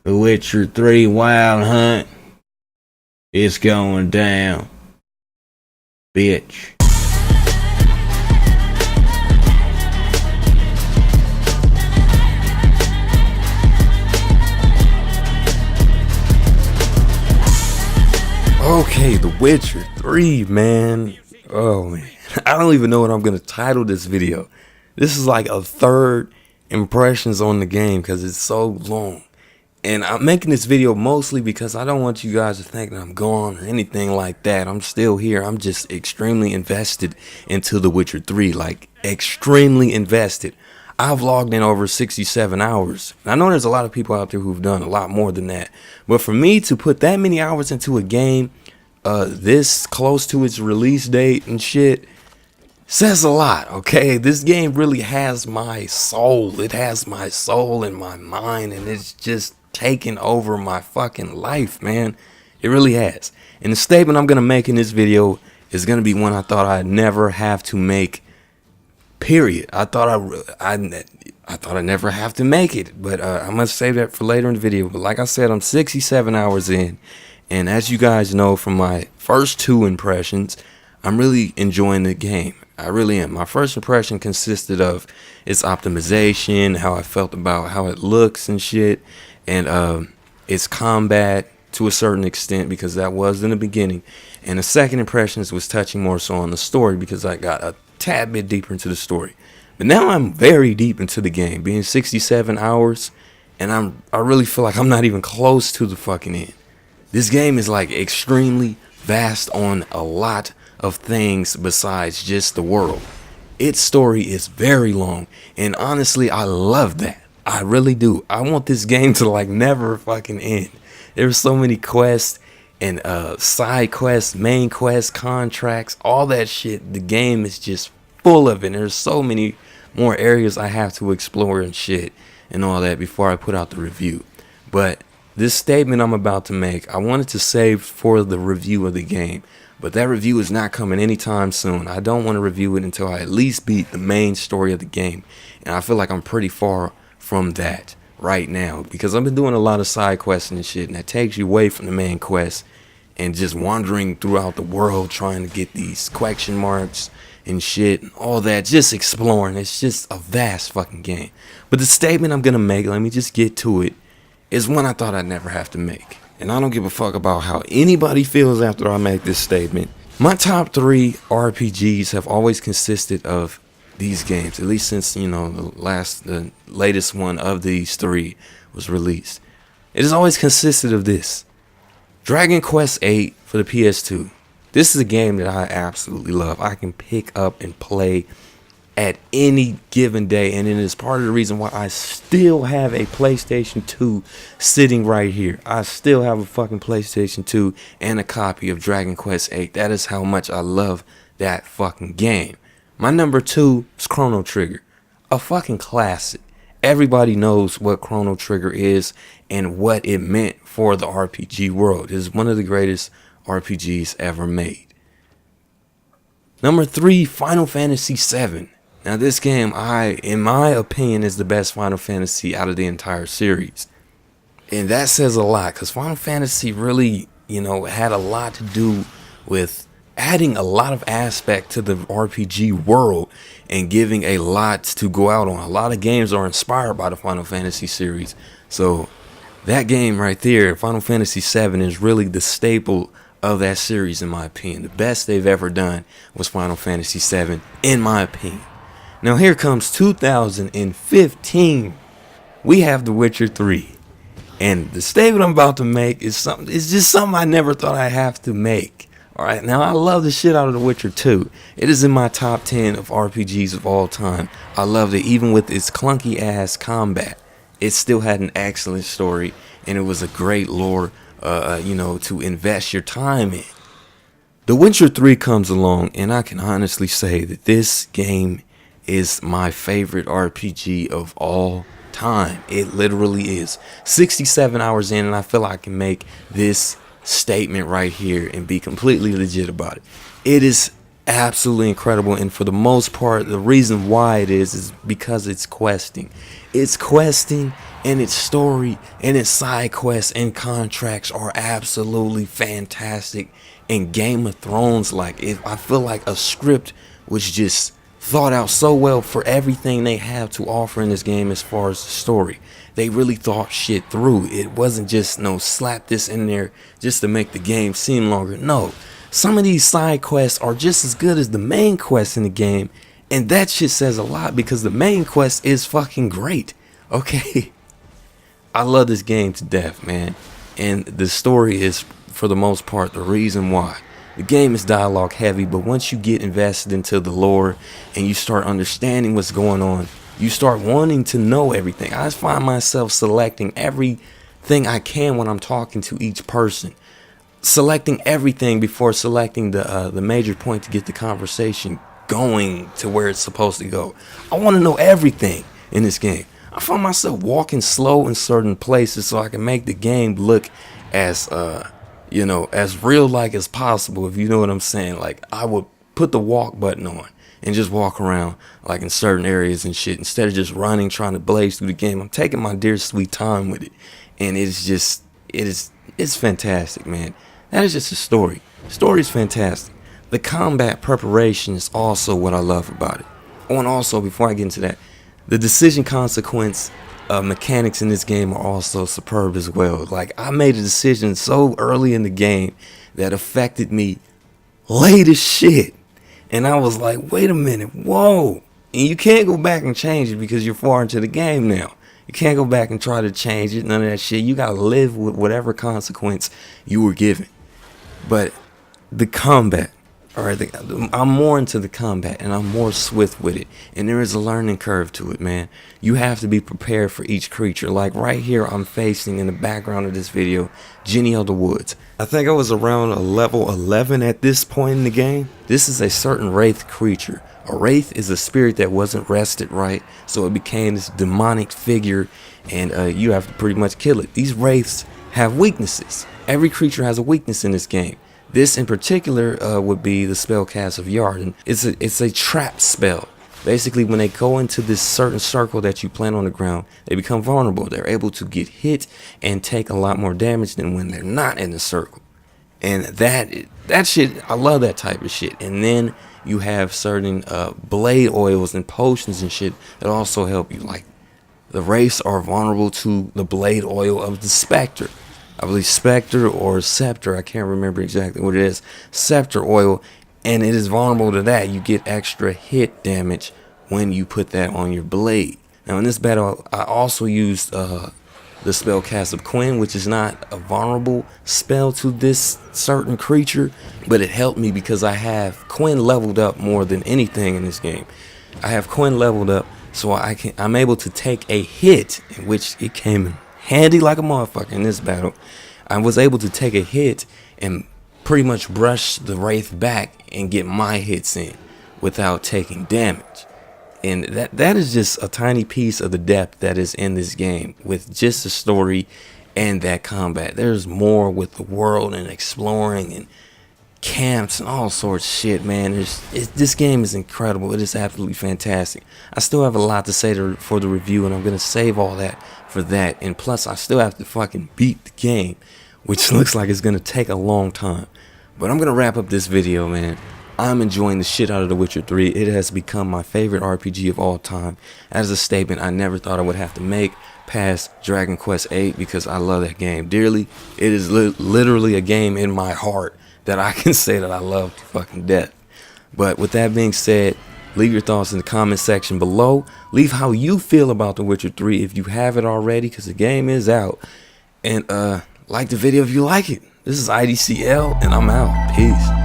The Witcher 3 Wild Hunt is going down, bitch. Okay, The Witcher 3, man. Oh, man. I don't even know what I'm going to title this video. This is like a third impressions on the game because it's so long. And I'm making this video mostly because I don't want you guys to think that I'm gone or anything like that. I'm still here. I'm just extremely invested into The Witcher 3. Like, extremely invested. I've logged in over 67 hours. I know there's a lot of people out there who've done a lot more than that. But for me to put that many hours into a game this close to its release date and shit says a lot, okay? This game really has my soul. It has my soul and my mind, and it's just taken over my fucking life, man. It really has. And the statement I'm gonna make in this video is gonna be one I thought I'd never have to make. Period. I thought I'd never have to make it, but I'm gonna save that for later in the video. But like I said, I'm 67 hours in, and as you guys know from my first two impressions, I'm really enjoying the game. I really am. My first impression consisted of its optimization, how I felt about how it looks and shit, and its combat to a certain extent, because that was in the beginning. And the second impressions was touching more so on the story, because I got a tad bit deeper into the story. But now I'm very deep into the game, being 67 hours, and I really feel like I'm not even close to the fucking end. This game is like extremely vast on a lot of things besides just the world. Its story is very long, and honestly, I love that. I really do. I want this game to like never fucking end. There's so many quests and side quests, main quests, contracts, all that shit. The game is just full of it. There's so many more areas I have to explore and shit and all that before I put out the review. But this statement I'm about to make, I wanted to save for the review of the game. But that review is not coming anytime soon. I don't want to review it until I at least beat the main story of the game. And I feel like I'm pretty far from that right now, because I've been doing a lot of side quests and shit, and that takes you away from the main quest and just wandering throughout the world trying to get these question marks and shit and all that, just exploring. It's just a vast fucking game. But the statement I'm gonna make, let me just get to it, is one I thought I'd never have to make. And I don't give a fuck about how anybody feels after I make this statement. My top 3 RPGs have always consisted of these games, at least since, you know, the latest one of these 3 was released. It has always consisted of this: Dragon Quest VIII for the PS2. This is a game that I absolutely love. I can pick up and play at any given day, and it is part of the reason why I still have a PlayStation 2 sitting right here. I still have a fucking PlayStation 2 and a copy of Dragon Quest VIII. That is how much I love that fucking game. My number 2 is Chrono Trigger, a fucking classic. Everybody knows what Chrono Trigger is and what it meant for the RPG world. It is one of the greatest RPGs ever made. Number 3, Final Fantasy VII. Now this game, in my opinion, is the best Final Fantasy out of the entire series. And that says a lot, because Final Fantasy really, you know, had a lot to do with adding a lot of aspect to the RPG world and giving a lot to go out on. A lot of games are inspired by the Final Fantasy series. So that game right there, Final Fantasy VII, is really the staple of that series in my opinion. The best they've ever done was Final Fantasy VII in my opinion. Now here comes 2015. We have The Witcher 3. And the statement I'm about to make is just something I never thought I'd have to make. Alright, now I love the shit out of The Witcher 2. It is in my top 10 of RPGs of all time. I loved it even with its clunky ass combat. It still had an excellent story, and it was a great lore, you know, to invest your time in. The Witcher 3 comes along, and I can honestly say that this game is my favorite RPG of all time. It literally is. 67 hours in, and I feel I can make this statement right here and be completely legit about it. It is absolutely incredible. And for the most part, the reason why it is because it's questing. It's questing, and its story and its side quests and contracts are absolutely fantastic. And Game of Thrones, like, I feel like a script was just thought out so well for everything they have to offer in this game as far as the story. They really thought shit through. It wasn't just no slap this in there just to make the game seem longer. No, some of these side quests are just as good as the main quest in the game, and that shit says a lot because the main quest is fucking great. Okay, I love this game to death, man, and the story is, for the most part, the reason why. The game is dialogue heavy, but once you get invested into the lore and you start understanding what's going on, you start wanting to know everything. I find myself selecting everything I can when I'm talking to each person. Selecting everything before selecting the major point to get the conversation going to where it's supposed to go. I want to know everything in this game. I find myself walking slow in certain places so I can make the game look as as real like as possible, if you know what I'm saying. Like, I would put the walk button on and just walk around like in certain areas and shit instead of just running, trying to blaze through the game. I'm taking my dear sweet time with it, and it's fantastic, man. That is just a story. The story is fantastic. The combat preparation is also what I love about it. Oh, and also, before I get into that, the decision consequence mechanics in this game are also superb as well. Like, I made a decision so early in the game that affected me late as shit, and I was like, wait a minute, whoa. And you can't go back and change it because you're far into the game now. You can't go back and try to change it, none of that shit. You gotta live with whatever consequence you were given. But the combat, I'm more into the combat, and I'm more swift with it, and there is a learning curve to it, man. You have to be prepared for each creature. Like right here, I'm facing in the background of this video Jenny of the Woods. I think I was around a level 11 at this point in the game. This is a certain wraith creature. A wraith is a spirit that wasn't rested right, so it became this demonic figure, and you have to pretty much kill it. These wraiths have weaknesses. Every creature has a weakness in this game. This in particular would be the spellcast of Yarden. It's a trap spell. Basically, when they go into this certain circle that you plant on the ground, they become vulnerable. They're able to get hit and take a lot more damage than when they're not in the circle. And that shit, I love that type of shit. And then you have certain blade oils and potions and shit that also help you. Like, the wraiths are vulnerable to the blade oil of the Spectre. I believe Spectre or Scepter, I can't remember exactly what it is. Scepter oil, and it is vulnerable to that. You get extra hit damage when you put that on your blade. Now in this battle, I also used the spellcast of Quinn, which is not a vulnerable spell to this certain creature, but it helped me because I have Quinn leveled up more than anything in this game. I have Quinn leveled up, so I'm able to take a hit, in which it came in handy like a motherfucker in this battle. I was able to take a hit and pretty much brush the wraith back and get my hits in without taking damage. And that is just a tiny piece of the depth that is in this game with just the story and that combat. There's more with the world and exploring and camps and all sorts of shit, man. This game is incredible. It is absolutely fantastic. I still have a lot to say for the review, and I'm going to save all that for that. And plus, I still have to fucking beat the game, which looks like it's going to take a long time. But I'm going to wrap up this video, man. I'm enjoying the shit out of The Witcher 3. It has become my favorite RPG of all time. That is a statement I never thought I would have to make past Dragon Quest 8 because I love that game dearly. It is literally a game in my heart that I can say that I love to fucking death. But with that being said, leave your thoughts in the comment section below. Leave how you feel about The Witcher 3 if you have it already, because the game is out. And like the video if you like it. This is IDCL, and I'm out. Peace.